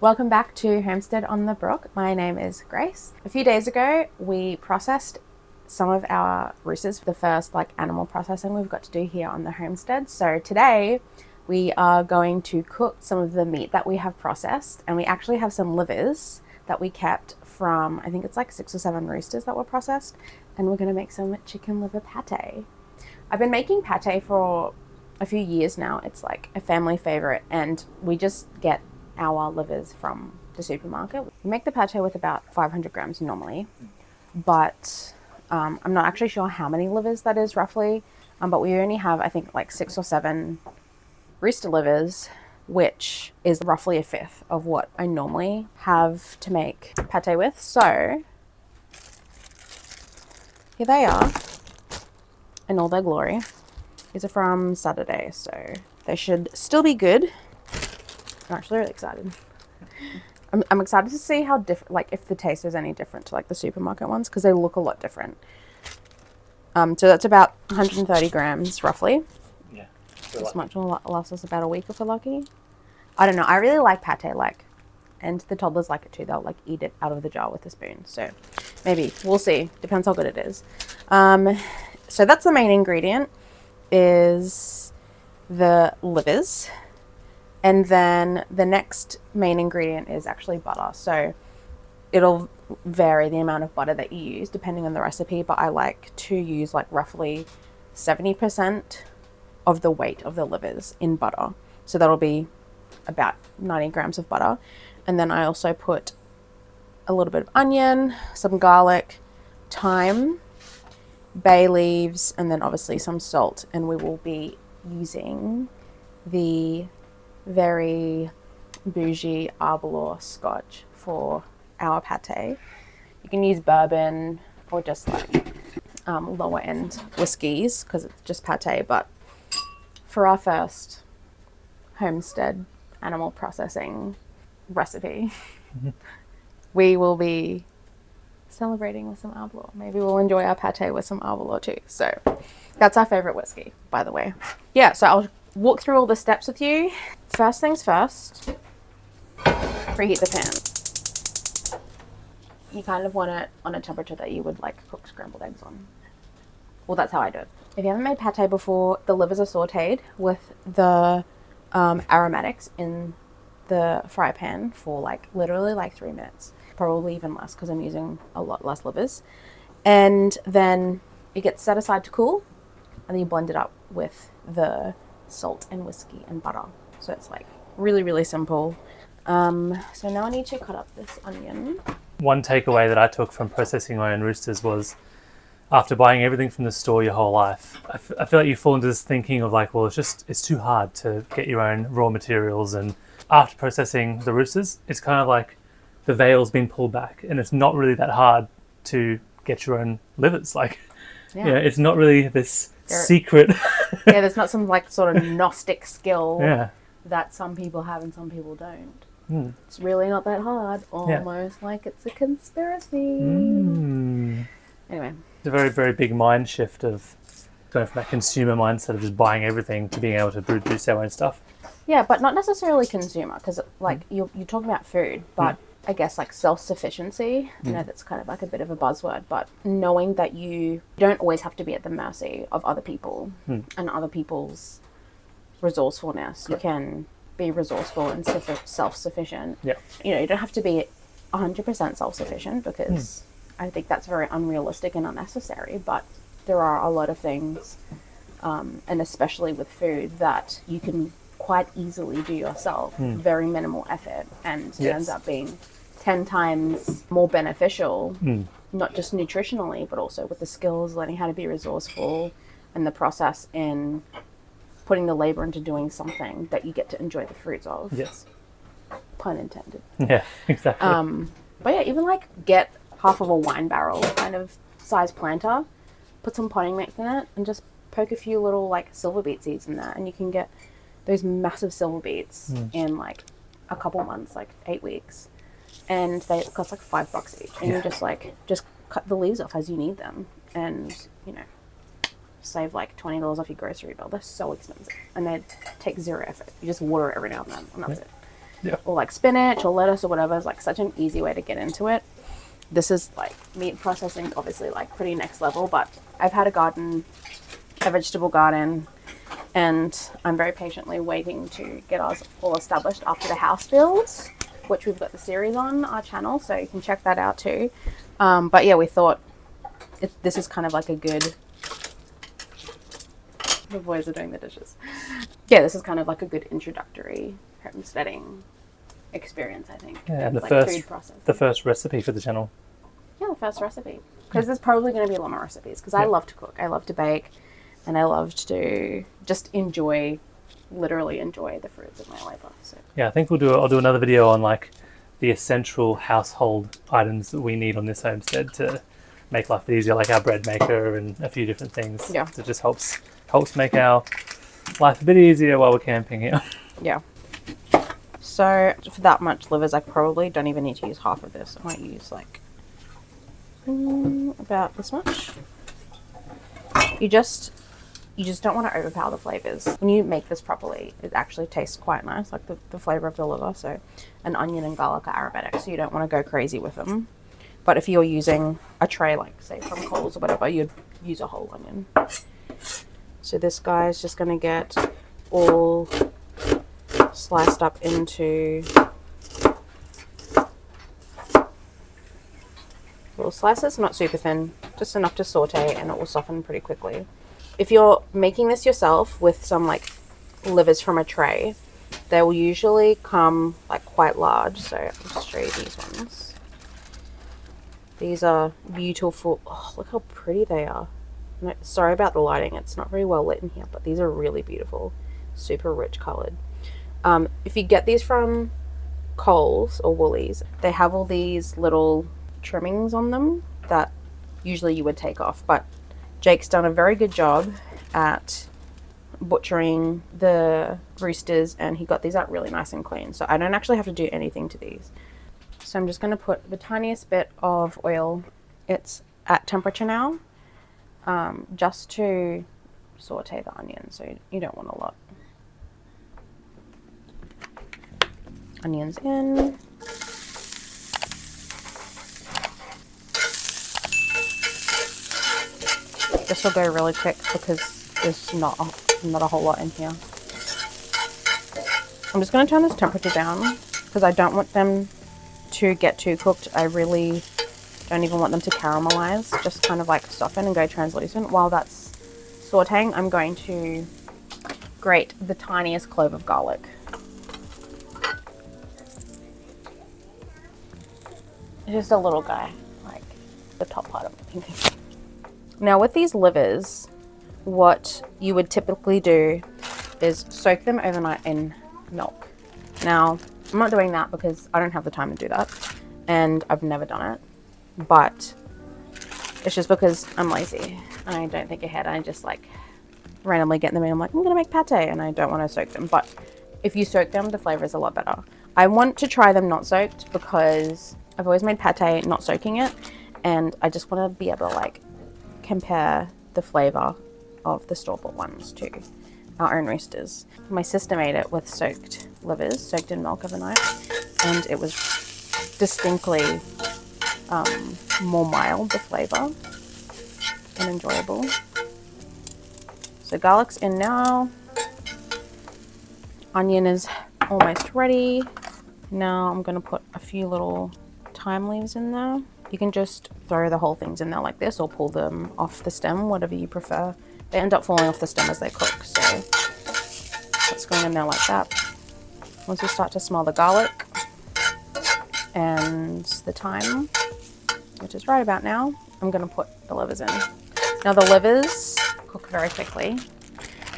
Welcome back to Homestead on the Brook. My name is Grace. A few days ago, we processed some of our roosters for the first animal processing we've got to do here on the homestead. So today we are going to cook some of the meat that we have processed, and we actually have some livers that we kept from, I think it's 6 or 7 roosters that were processed, and we're going to make some chicken liver pate. I've been making pate for a few years now. It's a family favorite, and we just get our livers from the supermarket. We make the pate with about 500 grams normally, but I'm not actually sure how many livers that is roughly, but we only have, I think, 6 or 7 rooster livers, which is roughly a fifth of what I normally have to make pate with. So here they are in all their glory. These are from Saturday, so they should still be good. I'm actually really excited. I'm excited to see how different, if the taste is any different to the supermarket ones, because they look a lot different. So that's about 130 grams roughly. Yeah. This much will last us about a week if we're lucky. I don't know. I really like pate, and the toddlers like it too. They'll eat it out of the jar with a spoon. So maybe we'll see. Depends how good it is. So that's the main ingredient, is the livers. And then the next main ingredient is actually butter. So it'll vary the amount of butter that you use depending on the recipe, but I like to use roughly 70% of the weight of the livers in butter. So that'll be about 90 grams of butter. And then I also put a little bit of onion, some garlic, thyme, bay leaves, and then obviously some salt. And we will be using the very bougie Arbor scotch for our pate. You can use bourbon or just lower end whiskies because it's just pate, but for our first homestead animal processing recipe, we will be celebrating with some Arbor. Maybe we'll enjoy our pate with some Arbor too. So that's our favorite whiskey, by the way. Yeah, so I'll walk through all the steps with you. First things first, preheat the pan. You kind of want it on a temperature that you would cook scrambled eggs on. Well, that's how I do it. If you haven't made pate before, the livers are sauteed with the aromatics in the fry pan for literally 3 minutes. Probably even less because I'm using a lot less livers. And then it gets set aside to cool, and then you blend it up with the salt and whiskey and butter. So it's really, really simple. So now I need to cut up this onion. One takeaway that I took from processing my own roosters was, after buying everything from the store your whole life, I feel like you fall into this thinking of well, it's too hard to get your own raw materials. And after processing the roosters, it's kind of the veil's been pulled back, and it's not really that hard to get your own livers. It's not really this secret. Yeah, there's not some sort of Gnostic skill that some people have and some people don't. It's really not that hard. Almost like it's a conspiracy. Anyway. It's a very, very big mind shift of going from that consumer mindset of just buying everything to being able to produce our own stuff. Yeah, but not necessarily consumer, because you're talking about food, but I guess self-sufficiency, that's kind of a bit of a buzzword, but knowing that you don't always have to be at the mercy of other people and other people's resourcefulness. You can be resourceful and self-sufficient. Yeah. You don't have to be 100% self-sufficient, because I think that's very unrealistic and unnecessary, but there are a lot of things, and especially with food, that you can quite easily do yourself, very minimal effort, and it ends up being 10 times more beneficial, not just nutritionally, but also with the skills, learning how to be resourceful, and the process in putting the labor into doing something that you get to enjoy the fruits of. Yes. Pun intended. Yeah, exactly. But yeah, even get half of a wine barrel kind of size planter, put some potting mix in it, and just poke a few little silver beet seeds in there, and you can get those massive silver beets in a couple months, 8 weeks, and they cost $5 each, and you just cut the leaves off as you need them, and save $20 off your grocery bill. They're so expensive, and they take zero effort. You just water it every now and then, and that's it. Yeah. or like spinach or lettuce or whatever. It's like such an easy way to get into it. This is like meat processing, obviously like pretty next level, but I've had a garden, a vegetable garden, and I'm very patiently waiting to get ours all established after the house builds, which we've got the series on our channel, so you can check that out too. But yeah, we thought this is kind of like a good, the boys are doing the dishes. Yeah, this is kind of like a good introductory homesteading experience, I think. Yeah, and like food processing. the first recipe for the channel. Yeah, the first recipe. Because there's probably going to be a lot more recipes, because I love to cook, I love to bake, and I love to just literally enjoy the fruits of my labor. So Yeah, I think I'll do another video on like the essential household items that we need on this homestead to make life easier, like our bread maker and a few different things. Yeah. So it just helps make our life a bit easier while we're camping here. yeah. So for that much livers, I probably don't even need to use half of this. I might use like about this much. You just don't want to overpower the flavors. When you make this properly, it actually tastes quite nice, like the flavor of the liver. So an onion and garlic are aromatic, so you don't want to go crazy with them. But if you're using a tray, like say from Coles or whatever, you'd use a whole onion. So this guy is just going to get all sliced up into little slices, not super thin, just enough to saute, and it will soften pretty quickly. If you're making this yourself with some like livers from a tray, they will usually come like quite large. So I'll just show you these ones. These are beautiful. Oh, look how pretty they are. No, sorry about the lighting, it's not very well lit in here, but these are really beautiful, super rich colored. If you get these from Coles or Woolies, they have all these little trimmings on them that usually you would take off, but Jake's done a very good job at butchering the roosters, and he got these out really nice and clean, so I don't actually have to do anything to these. So I'm just going to put the tiniest bit of oil, it's at temperature now, just to saute the onion, so you don't want a lot. Onions in. This will go really quick because there's not a whole lot in here. I'm just going to turn this temperature down because I don't want them to get too cooked. I really don't even want them to caramelize, just kind of like soften and go translucent. While that's sauteing, I'm going to grate the tiniest clove of garlic. Just a little guy, like the top part of the pinky. Now with these livers, what you would typically do is soak them overnight in milk. Now, I'm not doing that because I don't have the time to do that, and I've never done it, but it's just because I'm lazy. I don't think ahead. I just like randomly get them in. I'm like, I'm gonna make pâté, and I don't want to soak them. But if you soak them, the flavor is a lot better. I want to try them not soaked because I've always made pâté not soaking it, and I just want to be able to like compare the flavor of the store-bought ones to our own roosters. My sister made it with soaked livers, soaked in milk overnight, and it was distinctly more mild, the flavor, and enjoyable. So garlic's in now. Onion is almost ready. Now I'm going to put a few little thyme leaves in there. You can just throw the whole things in there like this or pull them off the stem, whatever you prefer. They end up falling off the stem as they cook, so that's going in there like that. Once you start to smell the garlic and the thyme, which is right about now, I'm going to put the livers in. Now the livers cook very quickly.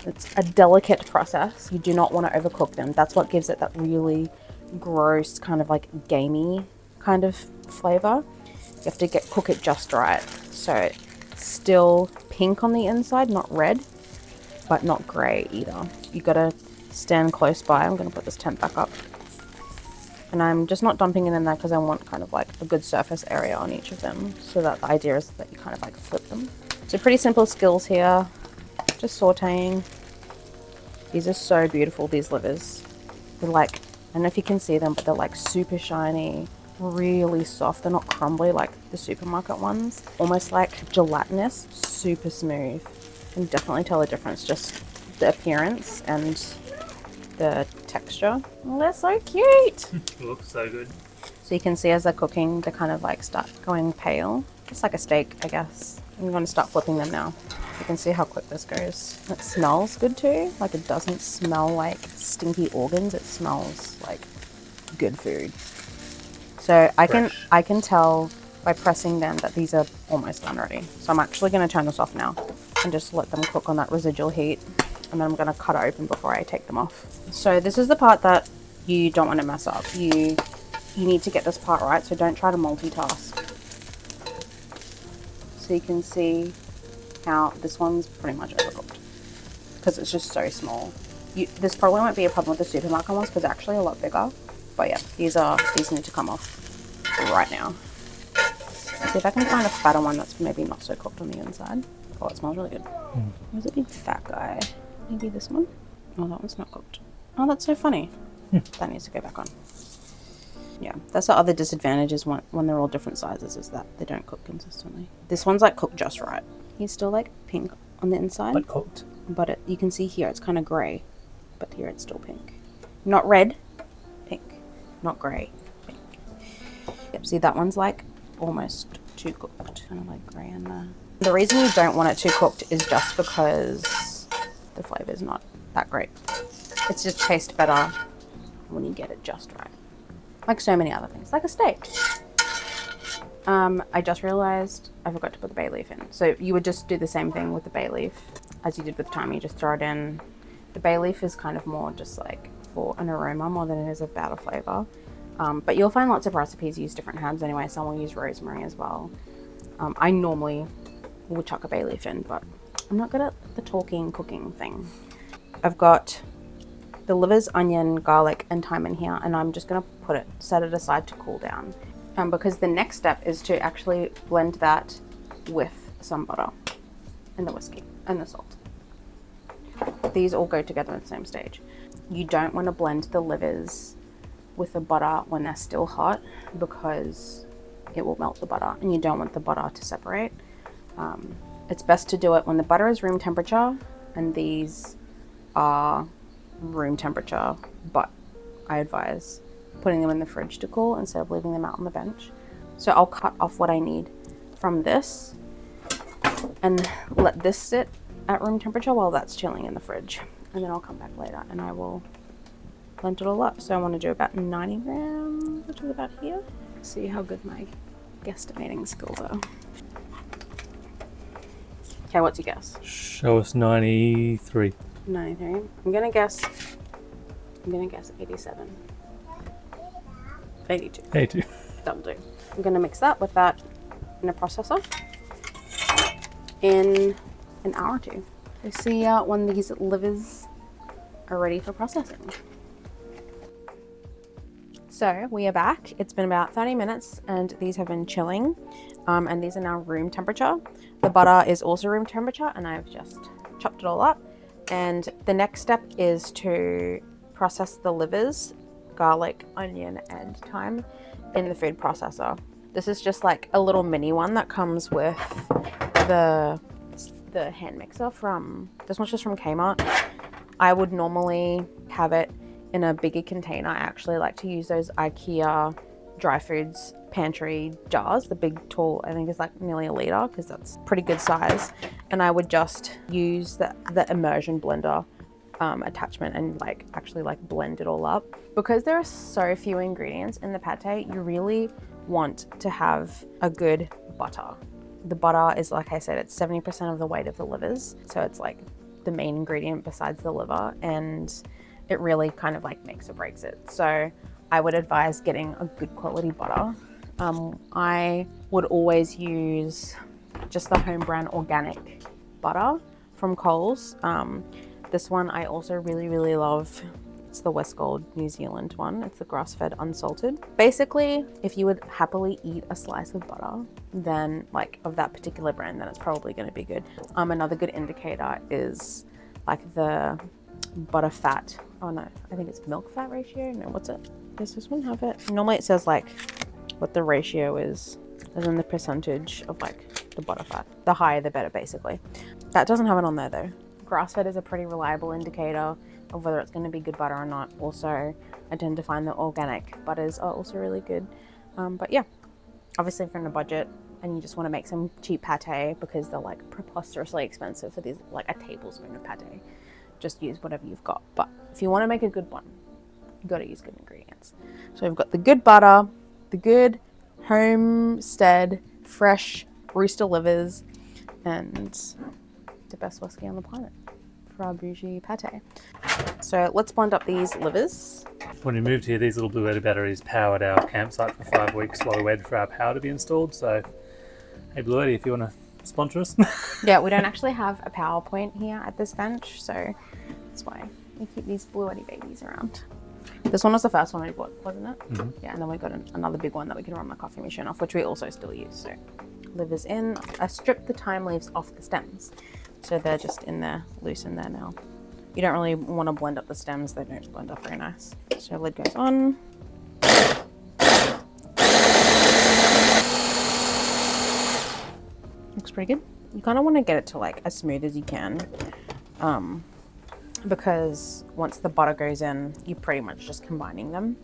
It's a delicate process. You do not want to overcook them. That's what gives it that really gross kind of like gamey kind of flavor. You have to cook it just right. So it's still pink on the inside, not red, but not grey either. You gotta stand close by. I'm gonna put this tent back up. And I'm just not dumping it in there because I want kind of like a good surface area on each of them. So that the idea is that you kind of like flip them. So pretty simple skills here. Just sauteing. These are so beautiful, these livers. They're like I don't know if you can see them, but they're like super shiny, really soft. They're not crumbly like the supermarket ones. Almost like gelatinous, super smooth. You can definitely tell the difference, just the appearance and the texture. Oh, they're so cute. It looks so good. So you can see as they're cooking, they kind of like start going pale. Just like a steak, I guess. I'm going to start flipping them now. You can see how quick this goes. It smells good too. Like it doesn't smell like stinky organs. It smells like good food. So I can tell by pressing them that these are almost done already. So I'm actually going to turn this off now and just let them cook on that residual heat. And then I'm going to cut it open before I take them off. So this is the part that you don't want to mess up. You need to get this part right, so don't try to multitask. So you can see how this one's pretty much overcooked because it's just so small. This probably won't be a problem with the supermarket ones because they're actually a lot bigger. But yeah, these need to come off right now. See if I can find a fatter one that's maybe not so cooked on the inside. Oh, it smells really good. Where's the big fat guy? Maybe this one? Oh, that one's not cooked. Oh, that's so funny. That needs to go back on. Yeah, that's the other disadvantages when they're all different sizes, is that they don't cook consistently. This one's like cooked just right. He's still like pink on the inside. But cooked. But you can see here it's kind of grey, but here it's still pink. Not red, pink. Not grey, pink. Yep, see that one's like almost too cooked. Kind of like grey in there. The reason you don't want it too cooked is just because the flavour is not that great. It just tastes better when you get it just right. Like so many other things, like a steak. I just realized I forgot to put the bay leaf in. So you would just do the same thing with the bay leaf as you did with thyme. You just throw it in. The bay leaf is kind of more just like for an aroma more than it is about a flavor. But you'll find lots of recipes use different herbs anyway. Some will use rosemary as well. I normally would chuck a bay leaf in, but I'm not good at the talking, cooking thing. I've got the livers, onion, garlic, and thyme in here, and I'm just going to set it aside to cool down. Because the next step is to actually blend that with some butter and the whiskey and the salt. These all go together at the same stage. You don't want to blend the livers with the butter when they're still hot because it will melt the butter, and you don't want the butter to separate. It's best to do it when the butter is room temperature, and these are room temperature, but I advise putting them in the fridge to cool instead of leaving them out on the bench. So I'll cut off what I need from this and let this sit at room temperature while that's chilling in the fridge, and then I'll come back later and I will blend it all up. So I want to do about 90 grams, which is about here. See how good my guesstimating skills are. Okay, what's your guess? Show us 93. 93. I'm gonna guess 87. 82. 82. That'll do. I'm gonna mix that with that in a processor in an hour or two. We'll see when these livers are ready for processing. So we are back. It's been about 30 minutes and these have been chilling, and these are now room temperature. The butter is also room temperature, and I've just chopped it all up. And the next step is to process the livers, garlic, onion, and thyme in the food processor. This is just like a little mini one that comes with the hand mixer from, this one's just from Kmart. I would normally have it in a bigger container. I actually like to use those IKEA dry foods pantry jars, the big tall, I think it's like nearly a liter, because that's pretty good size. And I would just use the immersion blender attachment and actually blend it all up. Because there are so few ingredients in the pate, you really want to have a good butter. The butter is, like I said, it's 70% of the weight of the livers, so it's like the main ingredient besides the liver, and it really kind of makes or breaks it. So I would advise getting a good quality butter. I would always use just the home brand organic butter from Coles. This one I also really love. It's the Westgold New Zealand one. It's the grass-fed unsalted. Basically, if you would happily eat a slice of butter, then of that particular brand, then it's probably going to be good. Another good indicator is the butter fat. Oh no, I think it's milk fat ratio. No, what's it? Does this one have it? Normally it says like what the ratio is, and then the percentage of like the butter fat. The higher the better, basically. That doesn't have it on there though. Grass fed is a pretty reliable indicator of whether it's going to be good butter or not. Also, I tend to find that organic butters are also really good. But yeah, obviously if you're on a budget and you just want to make some cheap pate because they're like preposterously expensive for these, like a tablespoon of pate, just use whatever you've got. But if you want to make a good one, you got to use good ingredients. So we've got the good butter, the good Homestead fresh rooster livers, and the best whiskey on the planet for our bougie pate. So let's blend up these livers. When we moved here, these little Blue Yeti batteries powered our campsite for 5 weeks while we waited for our power to be installed. So, hey Blue Yeti, if you want to sponsor us. Yeah, we don't actually have a power point here at this bench, so that's why we keep these Blue Yeti babies around. This one was the first one we bought, wasn't it? Mm-hmm. Yeah, and then we got another big one that we can run the coffee machine off, which we also still use. So, livers in. I stripped the thyme leaves off the stems, so they're just in there, loose in there now. You don't really want to blend up the stems, they don't blend up very nice. So lid goes on. Looks pretty good. You kind of want to get it to like as smooth as you can, because once the butter goes in, you're pretty much just combining them.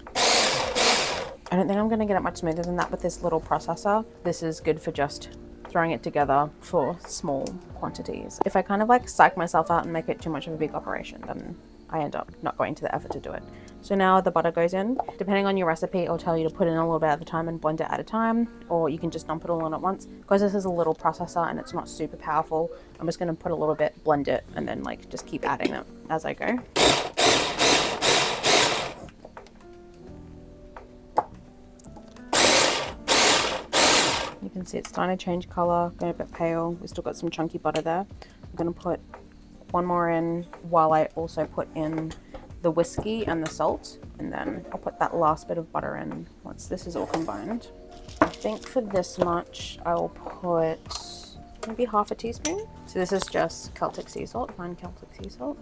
I don't think I'm going to get it much smoother than that with this little processor. This is good for just throwing it together for small quantities. If I kind of like psych myself out and make it too much of a big operation, then I end up not going to the effort to do it. So now the butter goes in. Depending on your recipe, it'll tell you to put in a little bit at a time and blend it at a time, or you can just dump it all in at once. Because this is a little processor and it's not super powerful, I'm just going to put a little bit, blend it, and then like just keep adding them as I go. You can see it's starting to change color, going a bit pale. We've still got some chunky butter there. I'm going to put one more in while I also put in the whiskey and the salt, and then I'll put that last bit of butter in once this is all combined. I think for this much I'll put maybe half a teaspoon. So this is just Celtic sea salt, fine Celtic sea salt.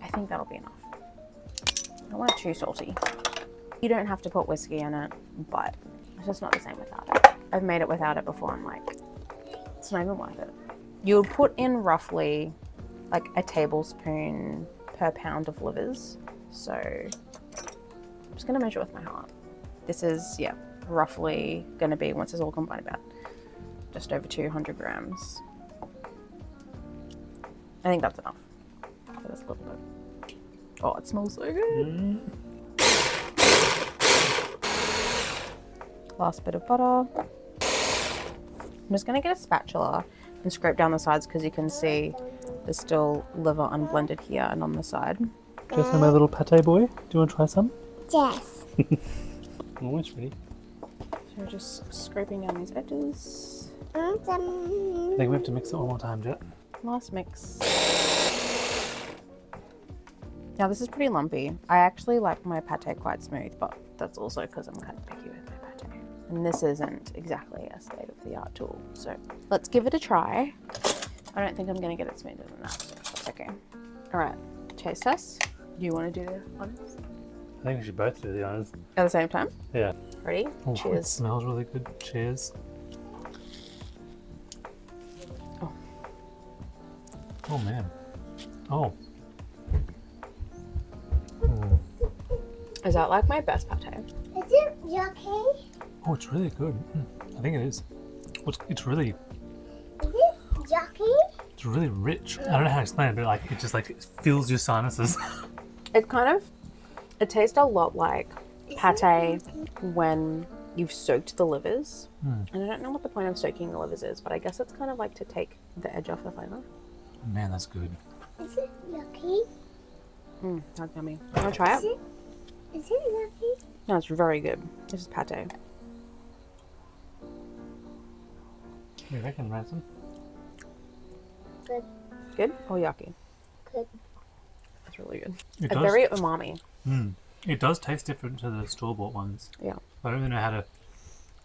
I think that'll be enough. I don't want it too salty. You don't have to put whiskey in it, but it's just not the same without it. I've made it without it before. I'm like, it's not even worth it. You would put in roughly like a tablespoon per pound of livers. So I'm just gonna measure with my heart. This is, yeah, roughly gonna be, once it's all combined, about just over 200 grams. I think that's enough for this little bit. Oh, it smells so good. Last bit of butter. I'm just going to get a spatula and scrape down the sides because you can see there's still liver unblended here and on the side. Just my little pate boy. Do you want to try some? Yes. Almost ready. So just scraping down these edges. I think we have to mix it one more time, Jet. Last mix. Now this is pretty lumpy. I actually like my pate quite smooth, but that's also because I'm kind of picky with my pate. And this isn't exactly a state-of-the-art tool. So let's give it a try. I don't think I'm going to get it smoother than that, so that's okay. All right, taste test. Do you want to do the honors? I think we should both do the honors. At the same time? Yeah. Ready? Oh, cheers. It smells really good. Cheers. Oh. Oh man. Oh. Is that like my best pate? Is it yucky? Oh, it's really good. I think it is. It's really. Is it yucky? It's really rich. I don't know how to explain it, but like it just like it fills your sinuses. It kind of, it tastes a lot like pate when you've soaked the livers. And I don't know what the point of soaking the livers is, but I guess it's kind of like to take the edge off the flavor. Man, that's good. Is it yucky? That's yummy. Want to try it? Is it yucky? No, it's very good. This is pate. You reckon, Ransom? Good. Good or yucky? Good. That's really good. It It's does. very umami. It does taste different to the store-bought ones. Yeah. I don't really know how to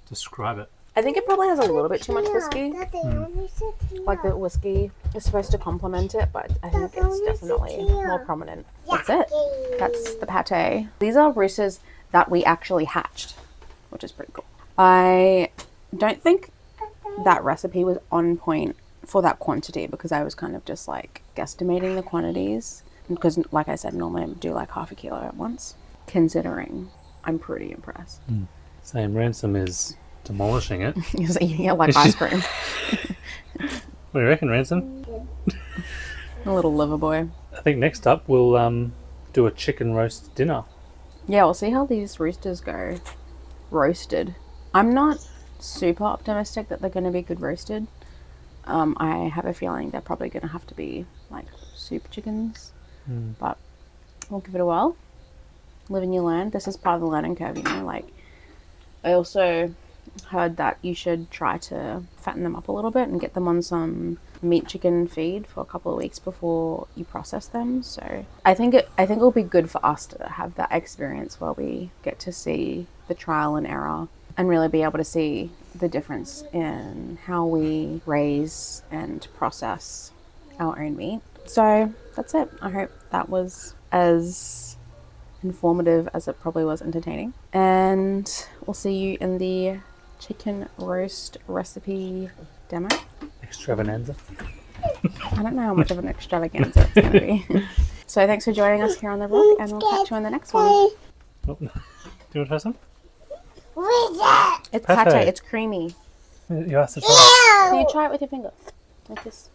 describe it. I think it probably has a little bit too much whiskey. Like Like the whiskey is supposed to complement it, but I think it's definitely more prominent. That's it. That's the pate. These are roosters that we actually hatched, which is pretty cool. I don't think that recipe was on point for that quantity because I was kind of just like guesstimating the quantities because, like I said, normally I do like half a kilo at once. Considering, I'm pretty impressed. Same. Ransom is demolishing it. He's eating it like ice cream. What do you reckon, Ransom? A little liver boy. I think next up we'll do a chicken roast dinner. Yeah, we'll see how these roosters go roasted. I'm not super optimistic that they're going to be good roasted. I have a feeling they're probably going to have to be like soup chickens, but we'll give it a whirl. Live and you learn. This is part of the learning curve, you know. Like, I also heard that you should try to fatten them up a little bit and get them on some meat chicken feed for a couple of weeks before you process them. So I think it'll be good for us to have that experience where we get to see the trial and error and really be able to see the difference in how we raise and process our own meat. So that's it. I hope that was as informative as it probably was entertaining. And we'll see you in the chicken roast recipe demo. Extravaganza. I don't know how much of an extravaganza it's going to be. So thanks for joining us here on The Rook, and we'll catch you in the next one. Oh, do you want to try some? It's Pâté. pate. It's creamy. You asked to try. Can you try it with your finger? Like this.